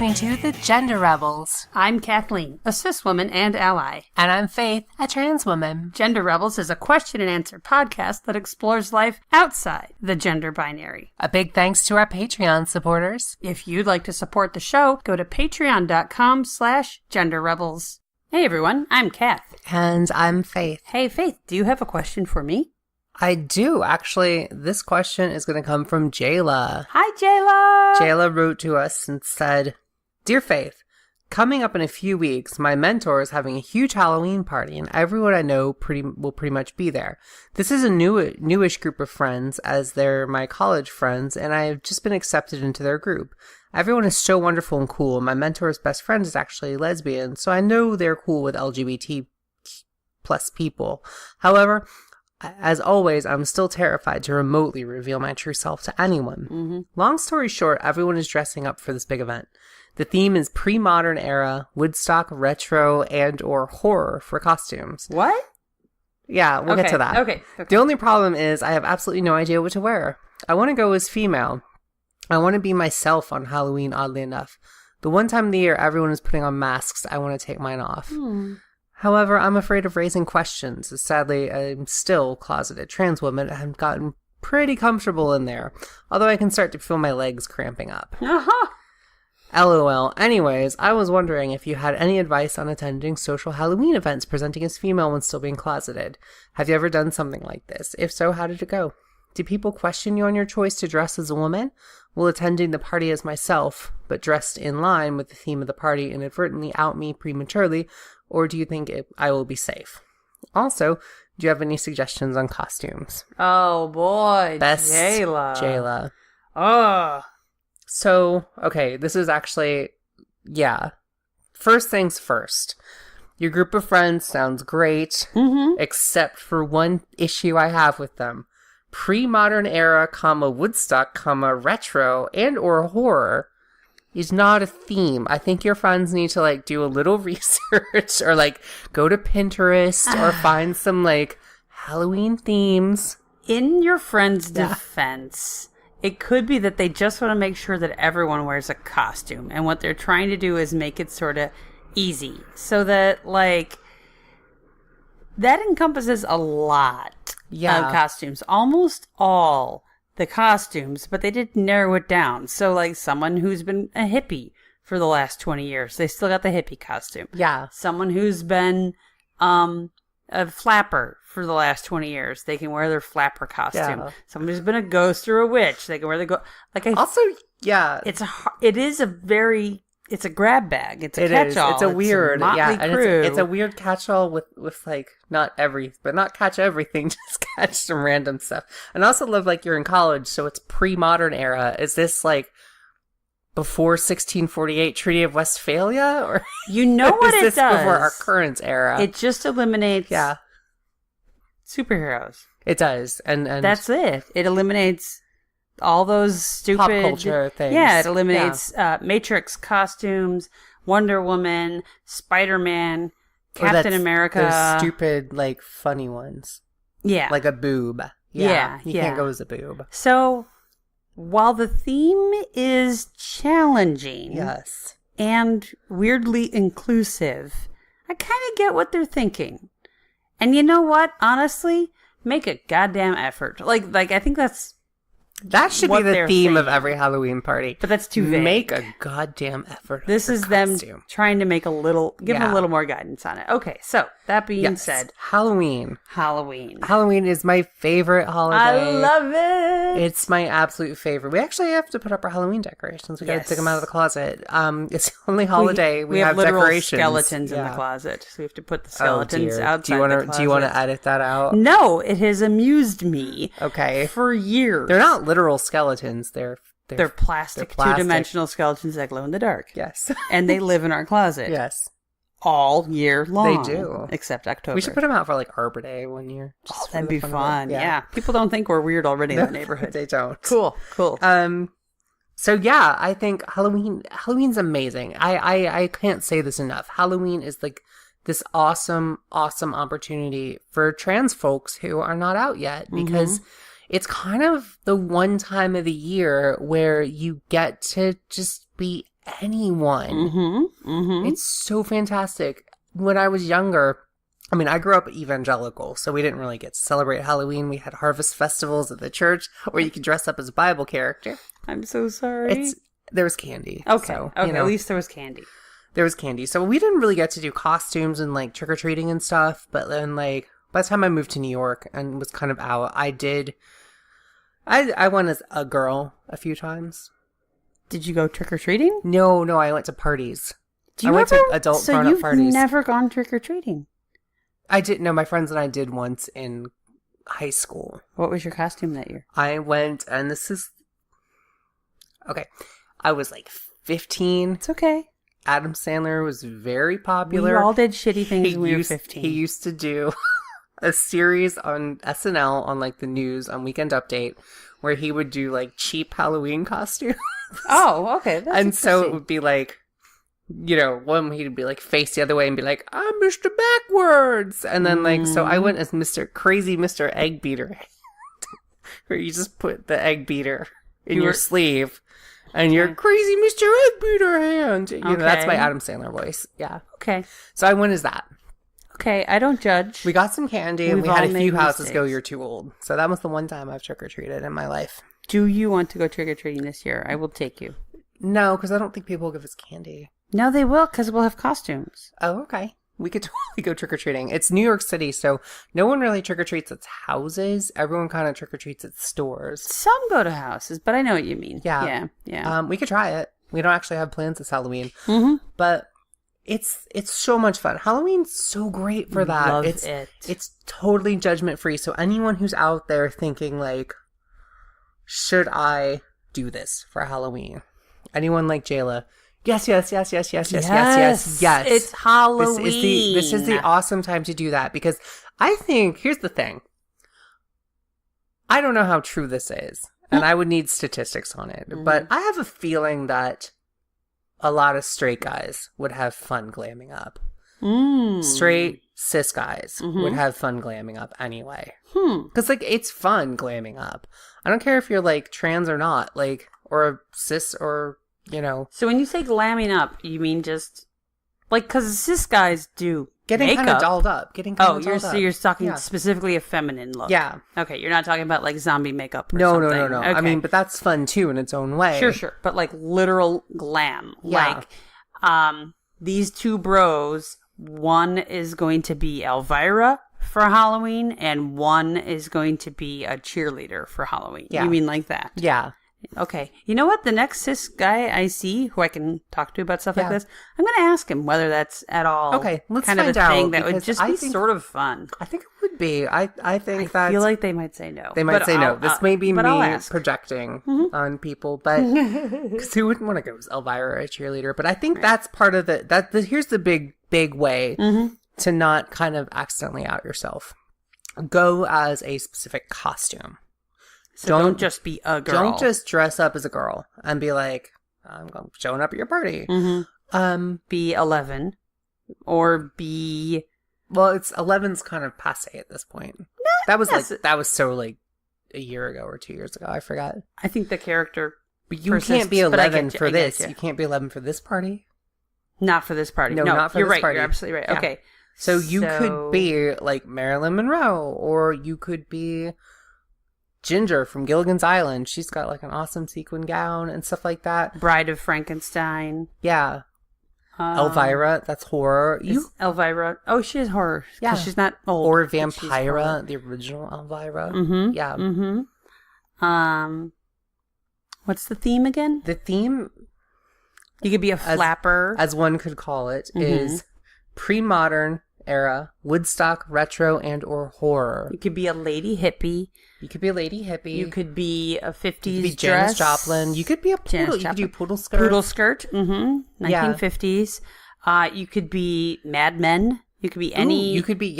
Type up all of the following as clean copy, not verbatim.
listening to The Gender Rebels. I'm Kathleen, a cis woman and ally. And I'm Faith, a trans woman. Gender Rebels is a question and answer podcast that explores life outside the gender binary. A big thanks to our Patreon supporters. If you'd like to support the show, go to patreon.com/genderrebels. Hey everyone, I'm Kath. And I'm Faith. Hey Faith, do you have a question for me? I do. Actually, this question is going to come from Jaylah. Hi, Jaylah! Jaylah wrote to us and said, Dear Faith, coming up in a few weeks, my mentor is having a huge Halloween party, and everyone I know will pretty much be there. This is a newish group of friends, as they're my college friends, and I have just been accepted into their group. Everyone is so wonderful and cool. My mentor's best friend is actually lesbian, so I know they're cool with LGBT plus people. However, as always, I'm still terrified to remotely reveal my true self to anyone. Mm-hmm. Long story short, everyone is dressing up for this big event. The theme is pre-modern era, Woodstock, retro, and or horror for costumes. What? Yeah, we'll get to that. Okay. The only problem is I have absolutely no idea what to wear. I want to go as female. I want to be myself on Halloween, oddly enough. The one time of the year everyone is putting on masks, I want to take mine off. However, I'm afraid of raising questions, as sadly I'm still closeted trans woman and have gotten pretty comfortable in there, although I can start to feel my legs cramping up. LOL. Anyways, I was wondering if you had any advice on attending social Halloween events presenting as female when still being closeted. Have you ever done something like this? If so, how did it go? Do people question you on your choice to dress as a woman? Will attending the party as myself, but dressed in line with the theme of the party, inadvertently out me prematurely, or do you think I will be safe? Also, do you have any suggestions on costumes? Oh boy, Best Jaylah. So, okay, this is actually, yeah. First things first. Your group of friends sounds great, except for one issue I have with them. Pre-modern era, Woodstock, retro, and or horror is not a theme. I think your friends need to, do a little research or, go to Pinterest or find some, Halloween themes. In your friend's defense, it could be that they just want to make sure that everyone wears a costume. And what they're trying to do is make it sort of easy. So that, that encompasses a lot of costumes. Almost all the costumes, but they did narrow it down. So, someone who's been a hippie for the last 20 years, they still got the hippie costume. Yeah. Someone who's been a flapper for the last 20 years, they can wear their flapper costume. Yeah. Someone who's been a ghost or a witch, they can wear the ghost. It's a grab bag. It's a catch-all. It's a weird, and it's a weird catch-all with not catch everything, just catch some random stuff. And I also love you're in college, so it's pre-modern era. Is this before 1648 Treaty of Westphalia, or you know what it does? Is this before our current era? It just eliminates superheroes. It does, and that's it. It eliminates all those stupid pop culture things. Yeah, it eliminates Matrix costumes, Wonder Woman, Spider-Man, Captain America. Those stupid, funny ones. Yeah. Like a boob. Yeah. You can't go as a boob. So, while the theme is challenging. Yes. And weirdly inclusive, I kind of get what they're thinking. And you know what? Honestly, make a goddamn effort. I think that should be the theme of every Halloween party. But that's too vague. Make a goddamn effort. This is them trying to make give them a little more guidance on it. Okay, so that being said. Halloween is my favorite holiday. I love it. It's my absolute favorite. We actually have to put up our Halloween decorations. We got to take them out of the closet. It's the only holiday we have literal decorations. Skeletons in the closet. So we have to put the skeletons outside the closet. Do you want to edit that out? No, it has amused me. Okay. For years. They're not literal skeletons. They're plastic, two-dimensional skeletons that glow in the dark. Yes. And they live in our closet. Yes. All year long. They do. Except October. We should put them out for Arbor Day one year. That'd be fun. Yeah. People don't think we're weird already in the neighborhood. They don't. Cool. So yeah, I think Halloween's amazing. I can't say this enough. Halloween is this awesome opportunity for trans folks who are not out yet, because it's kind of the one time of the year where you get to just be anyone. Mm-hmm. Mm-hmm. It's so fantastic. When I was younger, I mean, I grew up evangelical, so we didn't really get to celebrate Halloween. We had harvest festivals at the church where you could dress up as a Bible character. I'm so sorry. There was candy. Okay. So, Okay. At least there was candy. There was candy. So we didn't really get to do costumes and like trick-or-treating and stuff. But then like by the time I moved to New York and was kind of out, I went as a girl a few times. Did you go trick-or-treating? No, I went to parties. I went to adult grown-up parties. So you've never gone trick-or-treating? I didn't. No, my friends and I did once in high school. What was your costume that year? I went, and this is... Okay. I was like 15. It's okay. Adam Sandler was very popular. We all did shitty things when we were 15. He used to do a series on SNL on like the news on Weekend Update where he would do like cheap Halloween costumes. Oh, okay. And so it would be like, you know, one he'd be like face the other way and be like, I'm Mr. Backwards. And then like, so I went as Mr. Egg Beater, where you just put the egg beater in your sleeve. And you're crazy Mr. Egg Beater hand. You know, that's my Adam Sandler voice. Yeah. Okay. So I went as that. Okay, I don't judge. We got some candy and we had a few houses go, you're too old. So that was the one time I've trick-or-treated in my life. Do you want to go trick-or-treating this year? I will take you. No, because I don't think people will give us candy. No, they will, because we'll have costumes. Oh, okay. We could totally go trick-or-treating. It's New York City, so no one really trick-or-treats at houses. Everyone kind of trick-or-treats at stores. Some go to houses, but I know what you mean. Yeah. We could try it. We don't actually have plans this Halloween. Mm-hmm. But it's so much fun. Halloween's so great for that. Love it's it. It's totally judgment-free. So anyone who's out there thinking like, should I do this for Halloween? Anyone like Jaylah? Yes. It's Halloween. This is the awesome time to do that because I think, here's the thing. I don't know how true this is, and I would need statistics on it, but I have a feeling that a lot of straight guys would have fun glamming up. Straight cis guys would have fun glamming up anyway. Because, like, it's fun glamming up. I don't care if you're, like, trans or not, like, or cis or... You know. So when you say glamming up, you mean just like because cis guys do getting kind of dolled up, So you're talking specifically a feminine look. Yeah. Okay, you're not talking about like zombie makeup. Or no. something. Okay. I mean, but that's fun too in its own way. Sure. But like literal glam, like these two bros. One is going to be Elvira for Halloween, and one is going to be a cheerleader for Halloween. Yeah. You mean like that? Yeah. Okay. You know what? The next cis guy I see who I can talk to about stuff like this, I'm going to ask him whether that's at all let's kind find of a thing out, that would just be sort of fun. I think it would be. I feel like they might say no. They might say no. This may be me projecting on people, but because who wouldn't want to go as Elvira or a cheerleader? But I think that's part of here's the big way to not kind of accidentally out yourself. Go as a specific costume. So don't just be a girl. Don't just dress up as a girl and be like, I'm showing up at your party. Be 11 or be... Well, 11's kind of passe at this point. That was so like a year ago or 2 years ago. I forgot. I think the character But you can't be 11 for this. You can't be 11 for this party. Not for this party. No, not for this right. party. You're absolutely right. Yeah. Okay. So you could be like Marilyn Monroe, or you could be... Ginger from Gilligan's Island. She's got like an awesome sequin gown and stuff like that. Bride of Frankenstein. Yeah. Elvira, that's horror. Elvira. Oh, she is horror. Yeah. She's not old. Or Vampira, the original Elvira. Yeah. What's the theme again? The theme... You could be a flapper. As one could call it, is pre-modern era, Woodstock, retro, and or horror. You could be a lady hippie. You could be a lady hippie. You could be a 50s you could be dress. Janis Joplin. You could be a poodle. You could do poodle skirt. Poodle skirt. 1950s. You could be Mad Men. You could be any... you could be,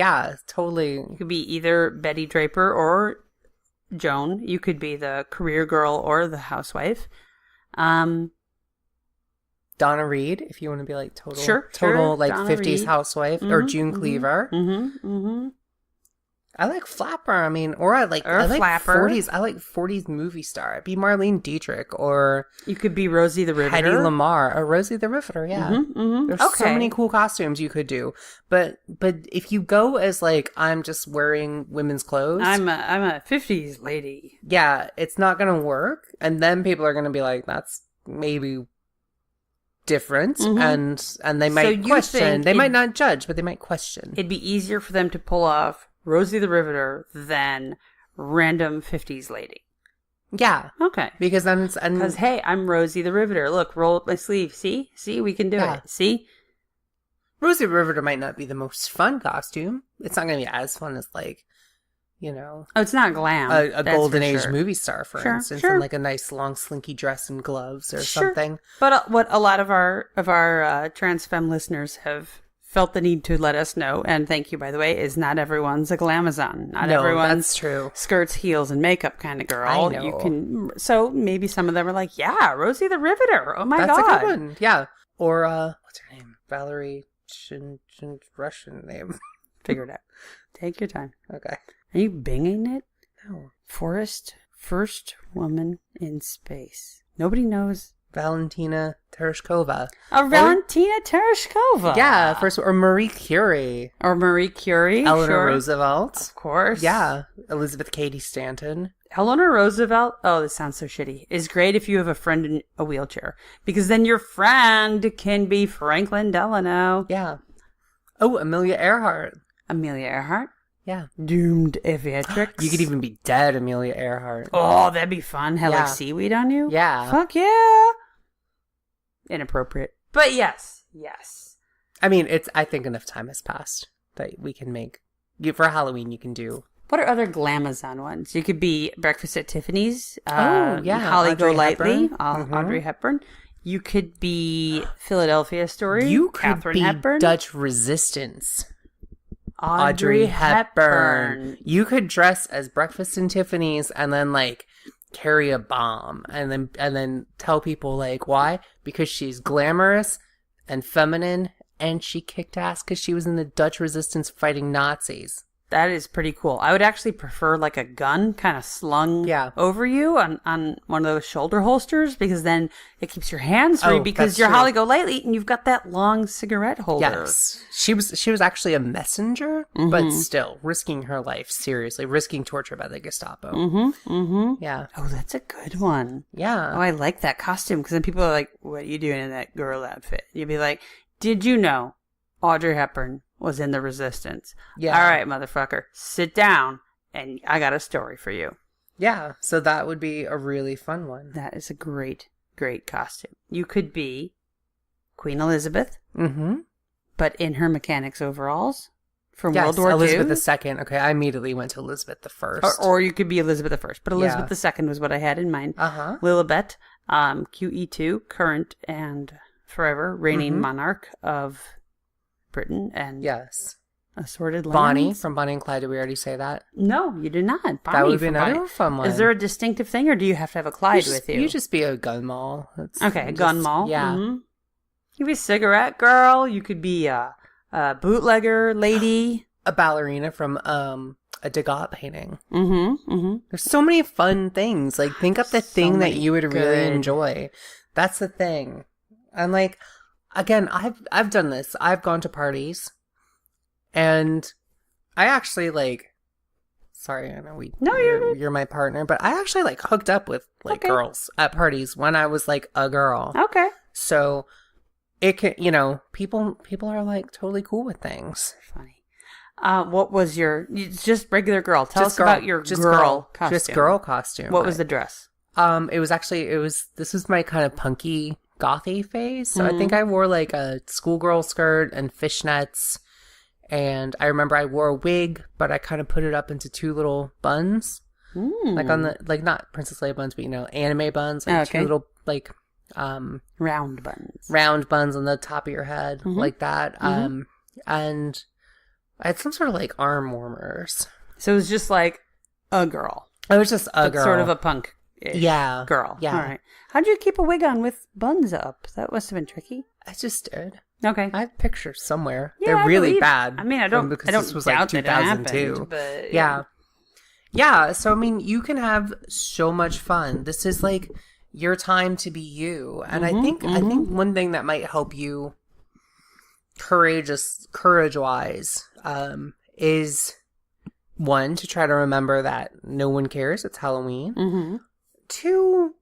totally. You could be either Betty Draper or Joan. You could be the career girl or the housewife. Donna Reed, if you want to be like total like Donna 50s Reed. Housewife, or June Cleaver. I like Flapper. I mean, or I like Flapper. 40s. I like 40s movie star. I'd be Marlene Dietrich, or you could be Rosie the Riveter. Hedy Lamarr, or Rosie the Riveter. Yeah, there's so many cool costumes you could do. But if you go as like I'm just wearing women's clothes, I'm a 50s lady. Yeah, it's not gonna work, and then people are gonna be like, that's maybe different, and they might question. They might not judge, but they might question. It'd be easier for them to pull off Rosie the Riveter than random 50s lady. Yeah. Okay. Because then it's... Because, hey, I'm Rosie the Riveter. Look, roll up my sleeve. See? We can do it. See? Rosie the Riveter might not be the most fun costume. It's not going to be as fun as, like, you know... Oh, it's not glam. A golden age movie star, for instance. In, like, a nice, long, slinky dress and gloves or something. But what a lot of our trans femme listeners have felt the need to let us know, and thank you, by the way, is not everyone's a glamazon. Not everyone's that's true. Skirts, heels, and makeup kind of girl. I know. You can, so maybe some of them are like, yeah, Rosie the Riveter. Oh my God. That's a good one. Yeah. Or, what's her name? Valerie Russian name. Figure it out. Take your time. Okay. Are you binging it? No. Forrest, first woman in space. Nobody knows. Valentina Tereshkova. Valentina Tereshkova. Yeah, first, or Marie Curie. Eleanor Roosevelt. Of course. Yeah. Elizabeth Cady Stanton. Eleanor Roosevelt, oh, this sounds so shitty, is great if you have a friend in a wheelchair. Because then your friend can be Franklin Delano. Yeah. Oh, Amelia Earhart. Yeah. Doomed aviatrix. You could even be dead, Amelia Earhart. Oh, that'd be fun. Have like seaweed on you? Yeah. Fuck yeah. Inappropriate. But yes. I mean, I think enough time has passed that we can make... For Halloween, you can do... What are other glamazon ones? You could be Breakfast at Tiffany's. Holly Golightly. Audrey Hepburn. You could be Philadelphia Story. You could Katharine be Hepburn. Dutch Resistance. Audrey Hepburn. You could dress as Breakfast in Tiffany's and then like carry a bomb and then tell people like why? Because she's glamorous and feminine and she kicked ass because she was in the Dutch Resistance fighting Nazis. That is pretty cool. I would actually prefer like a gun kind of slung over you on one of those shoulder holsters because then it keeps your hands free because you're Holly Golightly and you've got that long cigarette holder. Yes. She was actually a messenger, but still risking her life, seriously, risking torture by the Gestapo. Yeah. Oh, that's a good one. Yeah. Oh, I like that costume because then people are like, what are you doing in that girl outfit? You'd be like, did you know Audrey Hepburn was in the Resistance? Yeah. All right, motherfucker. Sit down, and I got a story for you. Yeah, so that would be a really fun one. That is a great, great costume. You could be Queen Elizabeth, but in her mechanics overalls from World War II. Elizabeth II. Okay, I immediately went to Elizabeth I. Or you could be Elizabeth I. But Elizabeth II was what I had in mind. Lilibet, QE2, current and forever reigning monarch of Britain and assorted lands. Bonnie from Bonnie and Clyde. Did we already say that? No, you did not. Bonnie that would be another fun one. Is there a distinctive thing, or do you have to have a Clyde with you? You just be a gun mall. Okay, a gun mall. Yeah. You could be a cigarette girl. You could be a bootlegger lady. A ballerina from a Degas painting. There's so many fun things. Like, think up the thing that you would really enjoy. That's the thing. And like, again, I've done this. I've gone to parties, and I actually like. Sorry, I know you're my partner, but I actually like hooked up with like girls at parties when I was like a girl. Okay. So it can, people are like totally cool with things. Funny. What was just regular girl? Tell us about your girl costume. Just girl costume. What was the dress? This was my kind of punky gothy phase. So I think I wore like a schoolgirl skirt and fishnets. And I remember I wore a wig, but I kind of put it up into two little buns. Like on the, like not Princess Leia buns, but anime buns. Like two little like round buns. Round buns on the top of your head. Like that. And I had some sort of like arm warmers. So it was just like a girl. It was just a girl. Sort of a punk girl. Yeah. All right. How'd you keep a wig on with buns up? That must have been tricky. I just did. Okay. I have pictures somewhere. Yeah, They're really believe, bad. I mean, I don't because this was like doubt that it 2002. happened, but Yeah. Yeah. So, I mean, you can have so much fun. This is like your time to be you. And I think one thing that might help you courage-wise, is one, to try to remember that no one cares. It's Halloween. Mm-hmm. Two,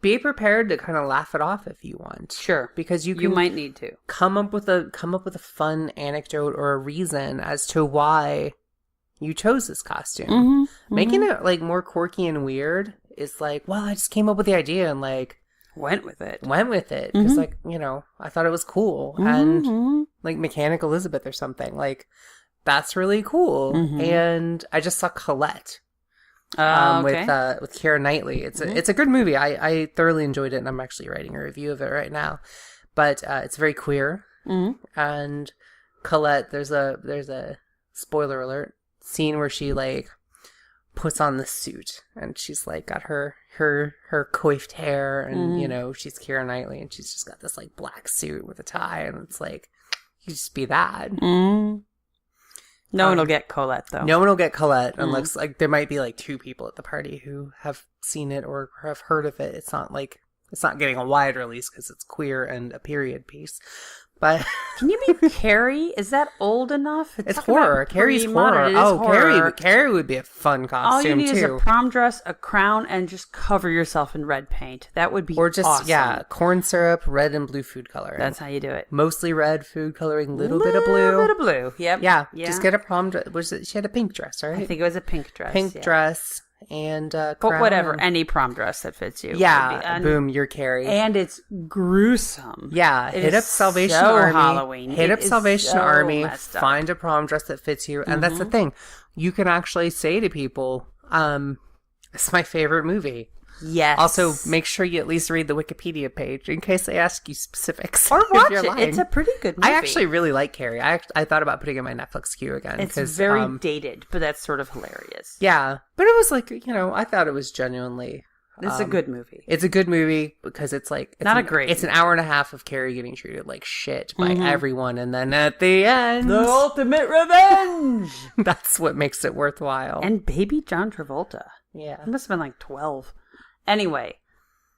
be prepared to kind of laugh it off if you want. Sure. Because you might need to come up with a fun anecdote or a reason as to why you chose this costume. Mm-hmm. Making it like more quirky and weird is like, well, I just came up with the idea and like went with it. Because like, you know, I thought it was cool. And like Mechanic Elizabeth or something. Like, that's really cool. And I just saw Colette with Keira Knightley. It's a good movie. I thoroughly enjoyed it, and I'm actually writing a review of it right now. But it's very queer. And Colette, there's a spoiler alert scene where she like puts on the suit, and she's like got her coiffed hair, and you know, she's Keira Knightley, and she's just got this like black suit with a tie, and it's like, you just be that. No one will get Colette, though. No one will get Colette unless like there might be like 2 people at the party who have seen it or have heard of it. It's not getting a wide release because it's queer and a period piece. But can you be Carrie? Is that old enough? It's horror. Carrie's horror. Horror. Carrie would be a fun costume All you need too. is a prom dress, a crown, and just cover yourself in red paint. That would be awesome. Corn syrup, red and blue food coloring. That's how you do it. Mostly red food coloring, little bit of blue. Yep. Yeah. Just get a prom dress. She had a pink dress, right? I think it was a pink dress. Dress. And but whatever, any prom dress that fits you. Yeah, boom, you're Carrie. And it's gruesome. Yeah, hit up Salvation Army. Halloween. Hit up Salvation Army. Find a prom dress that fits you, and that's the thing. You can actually say to people, "It's my favorite movie." Yes. Also, make sure you at least read the Wikipedia page in case they ask you specifics. Or watch it. It's a pretty good movie. I actually really like Carrie. I thought about putting it in my Netflix queue again. It's very dated, but that's sort of hilarious. Yeah. But it was like, you know, I thought it was genuinely... It's a good movie. It's a good movie because it's like... It's not a great It's an hour and a half of Carrie getting treated like shit by everyone. And then at the end... The ultimate revenge! That's what makes it worthwhile. And baby John Travolta. Yeah. He must have been like 12. Anyway,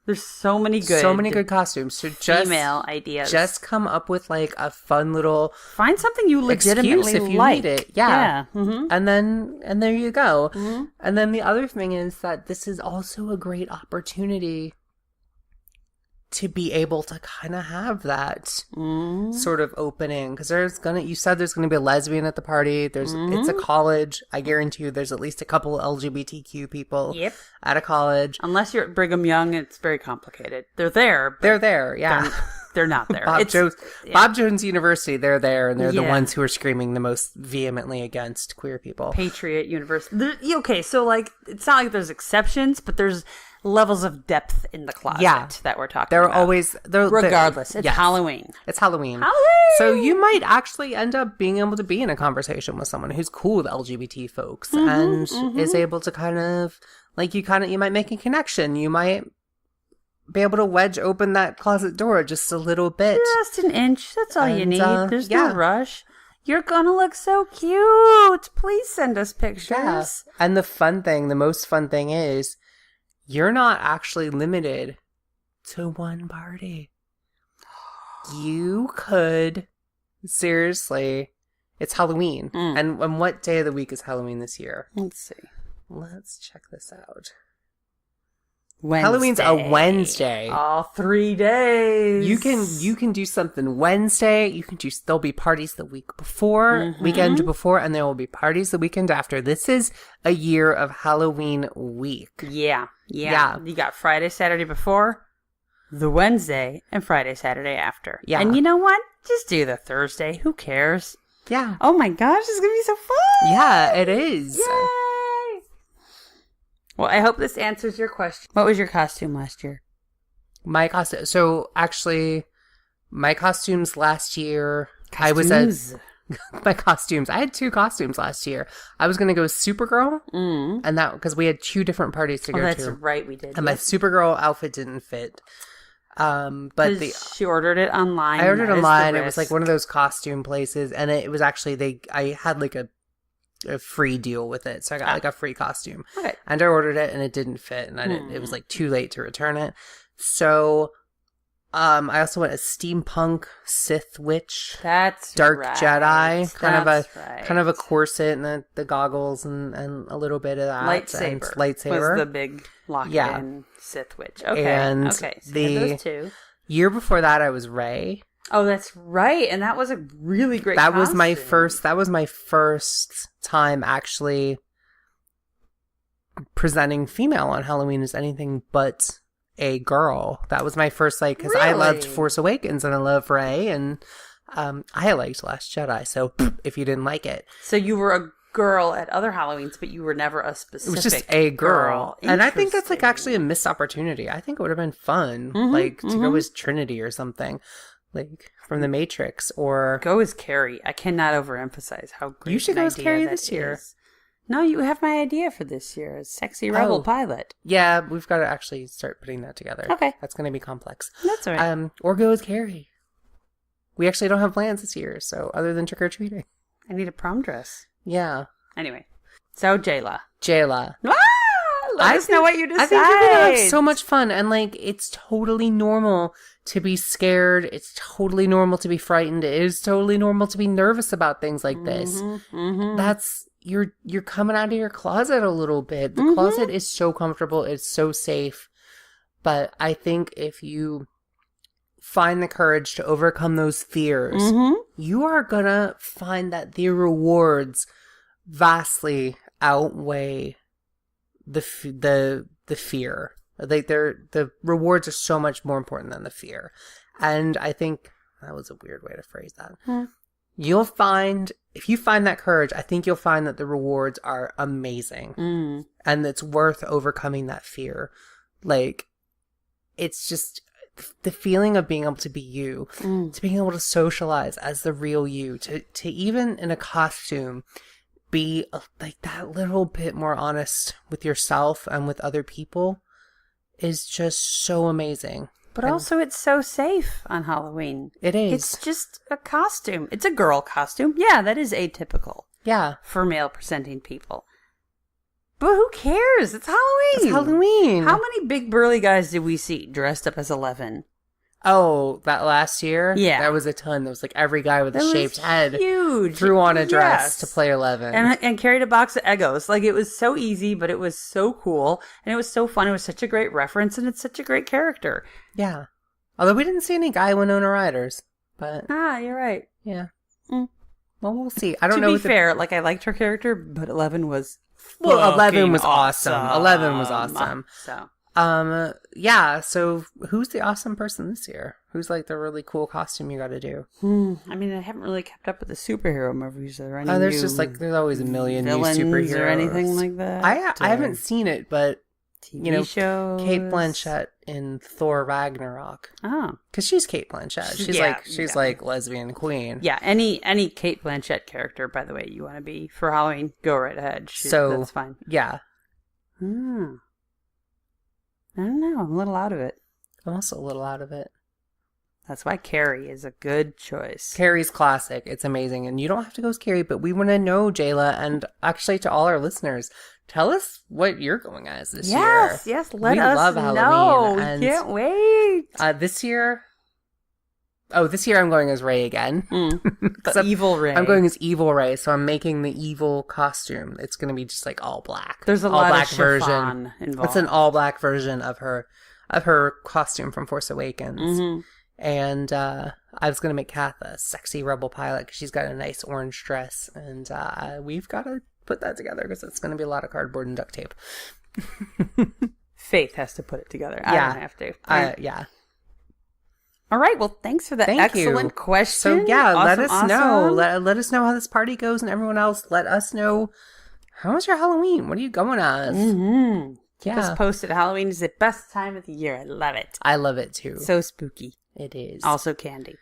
there's so many good costumes. So female ideas. Just come up with like a fun little find something you legitimately if you like. need it. Yeah. And there you go. And then the other thing is that this is also a great opportunity to be able to kind of have that sort of opening, because you said there's gonna be a lesbian at the party. It's a college. I guarantee you there's at least a couple LGBTQ people at a college. Unless you're at Brigham Young, it's very complicated. They're there. Yeah. They're not there. Bob Jones University, they're there, and they're the ones who are screaming the most vehemently against queer people. Patriot University. Okay, so like it's not like there's exceptions, but there's levels of depth in the closet that we're talking about. Regardless, it's Halloween. It's Halloween. So you might actually end up being able to be in a conversation with someone who's cool with LGBT folks and is able to kind of like you might make a connection. You might be able to wedge open that closet door just a little bit. Just an inch. That's all you need. There's no rush. You're gonna look so cute. Please send us pictures. Yeah. And the most fun thing is, you're not actually limited to one party. You could, seriously, it's Halloween. And what day of the week is Halloween this year? Let's see. Let's check this out. Wednesday. Halloween's a Wednesday. All 3 days. You can do something Wednesday. There'll be parties the week before, weekend before, and there will be parties the weekend after. This is a year of Halloween week. Yeah. You got Friday, Saturday before, the Wednesday, and Friday, Saturday after. Yeah. And you know what? Just do the Thursday. Who cares? Yeah. Oh my gosh, this is going to be so fun. Yeah, it is. Yay. Well, I hope this answers your question. What was your costume last year? My costume. So actually, my costumes last year, my costumes. I had 2 costumes last year. I was going to go Supergirl, and that because we had 2 different parties to go to. That's right, we did. And my Supergirl outfit didn't fit. But she ordered it online. I ordered online. It was like one of those costume places, and it was actually I had like a free deal with it, so I got like a free costume. Okay. And I ordered it, and it didn't fit, and it was like too late to return it. So, I also went a steampunk Sith witch. That's dark right. Jedi, kind of a corset and the goggles and a little bit of that. Lightsaber was the big lock-in Sith witch. Okay, and okay. So those two. Year before that, I was Rey. Oh, that's right, and that was a really great. That was my first time actually presenting female on Halloween as anything but a girl. That was my first, like, because I loved Force Awakens and I love Rey, and I liked Last Jedi, so if you didn't like it. So you were a girl at other Halloweens, but you were never a specific It was just a girl. And I think that's like actually a missed opportunity. I think it would have been fun, like to go as Trinity or something, like from The Matrix, or go as Carrie. I cannot overemphasize how great you should go as Carrie this year. No, you have my idea for this year. A sexy rebel pilot. Yeah, we've got to actually start putting that together. Okay. That's going to be complex. That's all right. Or go as Carrie. We actually don't have plans this year, so other than trick-or-treating. I need a prom dress. Yeah. Anyway. So, Jaylah. Let us know what you decide. I think you're going to have so much fun, and like, it's totally normal to be scared. It's totally normal to be frightened. It is totally normal to be nervous about things like this. That's... You're coming out of your closet a little bit. The closet is so comfortable. It's so safe. But I think if you find the courage to overcome those fears, you are going to find that the rewards vastly outweigh the fear. Like the rewards are so much more important than the fear. And I think that was a weird way to phrase that. You'll find, if you find that courage, I think you'll find that the rewards are amazing. And it's worth overcoming that fear. Like, it's just the feeling of being able to be you, to being able to socialize as the real you, to even in a costume be like that little bit more honest with yourself and with other people is just so amazing. But also, it's so safe on Halloween. It is. It's just a costume. It's a girl costume. Yeah, that is atypical. Yeah. For male-presenting people. But who cares? It's Halloween. It's Halloween. How many big burly guys did we see dressed up as 11? Oh, that last year? Yeah. That was a ton. There was like every guy with a shaped head. Huge. Threw on a dress to play 11. And carried a box of Eggos. Like, it was so easy, but it was so cool. And it was so fun. It was such a great reference, and it's such a great character. Yeah. Although we didn't see any Guy Winona Riders. But you're right. Yeah. Well, we'll see. I don't know. To be fair, like, I liked her character, but 11 was... Well, 11 was awesome. 11 was awesome. So... yeah, so who's the awesome person this year? Who's like the really cool costume you got to do? I mean, I haven't really kept up with the superhero movies. Are there any there's just like, there's always a million new superheroes. Or anything like that? I haven't seen it, but TV shows. Kate Blanchett in Thor Ragnarok. Oh. Because she's Kate Blanchett. She's like lesbian queen. Yeah, any Kate Blanchett character, by the way, you want to be for Halloween, go right ahead. That's fine. Yeah. I don't know. I'm a little out of it. I'm also a little out of it. That's why Carrie is a good choice. Carrie's classic. It's amazing. And you don't have to go as Carrie, but we want to know, Jaylah, and actually to all our listeners, tell us what you're going as this year. Yes, let us know. And can't wait. This year I'm going as Rey again. Evil Rey. I'm going as Evil Rey, so I'm making the evil costume. It's going to be just like all black. There's a all lot black of version involved. It's an all black version of her costume from Force Awakens. And I was going to make Kath a sexy rebel pilot because she's got a nice orange dress. And we've got to put that together because it's going to be a lot of cardboard and duct tape. Faith has to put it together. I don't have to. Yeah. All right. Well, thanks for that excellent question. So yeah, let us know. Let us know how this party goes, and everyone else, let us know how was your Halloween. What are you going as? Keep us posted. Halloween is the best time of the year. I love it. I love it too. So spooky. It is. Also candy.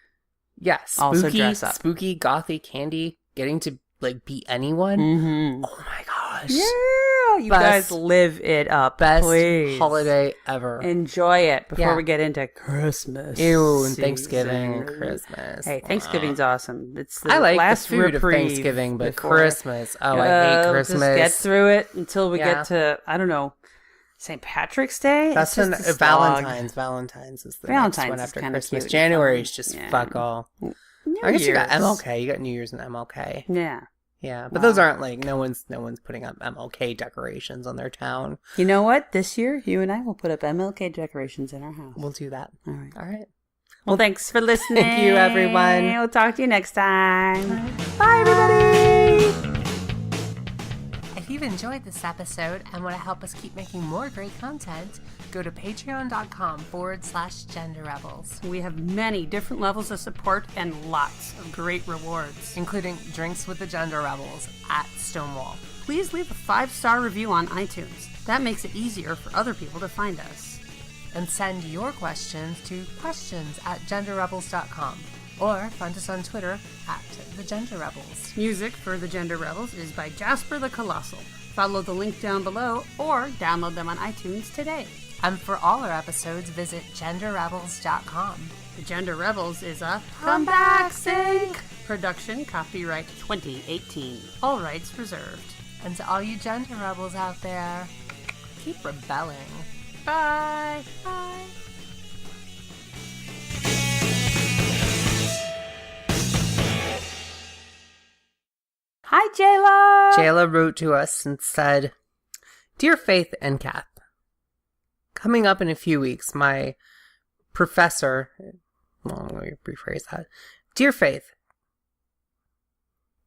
Yes. Yeah, also dress up. Spooky, gothy candy. Getting to like be anyone. Oh my gosh. You guys live it up. Best please. holiday ever. Enjoy it before we get into Christmas. Ew, and Thanksgiving and Christmas. Hey, Thanksgiving's awesome. It's the I like last the food of reprieve Thanksgiving, but before- Christmas. Oh, I hate Christmas. Just get through it until we get to, I don't know, St. Patrick's Day? That's when Valentine's. Valentine's is the next one after Christmas. January is just fuck all. I guess you got MLK. You got New Year's and MLK. Yeah. Yeah, but those aren't like no one's putting up MLK decorations on their town. You know what? This year, you and I will put up MLK decorations in our house. We'll do that. All right. All right. Well, thanks for listening. Thank you, everyone. We'll talk to you next time. Bye, everybody. If you've enjoyed this episode and want to help us keep making more great content, go to patreon.com/genderrebels, We have many different levels of support and lots of great rewards. including drinks with the Gender Rebels at Stonewall. Please leave a 5-star review on iTunes. That makes it easier for other people to find us. And send your questions to questions@genderrebels.com or find us on Twitter @TheGenderRebels. Music for The Gender Rebels is by Jasper the Colossal. Follow the link down below or download them on iTunes today. And for all our episodes, visit genderrebels.com. The Gender Rebels is a Come Back Sync production, copyright 2018. All rights reserved. And to all you gender rebels out there, keep rebelling. Bye. Bye. Hi, Jaylah. Jaylah wrote to us and said, "Dear Faith and Kath, coming up in a few weeks, my professor," well, let me rephrase that. "Dear Faith,"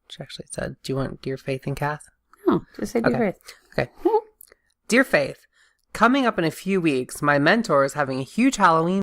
she actually said, "Do you want Dear Faith and Kath?" Oh, just say Dear Faith. Okay. "Dear Faith, coming up in a few weeks, my mentor is having a huge Halloween